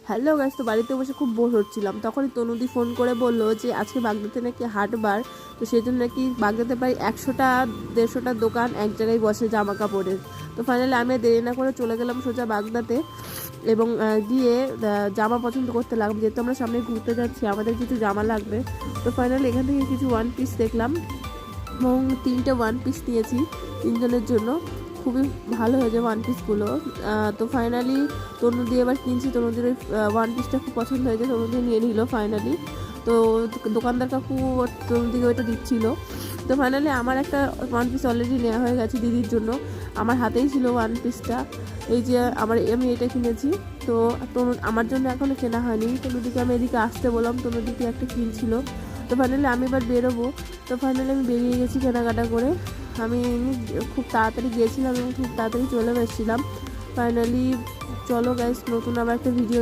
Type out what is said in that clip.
Hello guys, তো বাড়িতে বসে খুব বোর হচ্ছিলাম, তখনই তনুদি ফোন করে বললো যে আজকে বাগদাতে নাকি হাটবার। তো সেই জন্য নাকি বাগদাতে প্রায় 100-150টা দোকান এক জায়গায় বসে জামা কাপড়ের। তো ফাইনালি আমি দেরি না করে চলে গেলাম সোজা বাগদাতে এবং গিয়ে জামা পছন্দ করতে লাগলাম, যেহেতু আমরা সামনে ঘুরতে যাচ্ছি আমাদের কিছু জামা লাগবে। তো ফাইনালি এখান থেকে কিছু ওয়ান পিস দেখলাম এবং 3টে ওয়ান পিস নিয়েছি 3জনের জন্য। খুবই ভালো হয়েছে ওয়ান পিসগুলো। তো ফাইনালি তনুদি এবার কিনছি, তনুদির ওই ওয়ান পিসটা খুব পছন্দ হয়েছে, তনুদি নিয়ে নিল ফাইনালি। তো দোকানদার কাকু তনুদিকে ওইটা দিচ্ছিল। তো ফাইনালি আমার একটা ওয়ান পিস অলরেডি নেওয়া হয়ে গেছে দিদির জন্য, আমার হাতেই ছিল ওয়ান পিসটা। এই যে আমি এটা কিনেছি। তো আমার জন্য এখনও কেনা হয়নি, তনুদিকে আমি এদিকে আসতে বললাম, তনুদিকে একটা কিনছিল। তো ফাইনালি আমি এবার বেরোবো। তো ফাইনালি আমি বেরিয়ে গেছি কেনাকাটা করে। আমি খুব তাড়াতাড়ি গিয়েছিলাম এবং খুব তাড়াতাড়ি চলে এসেছিলাম। ফাইনালি চলো গাইস, নতুন আবার একটা ভিডিও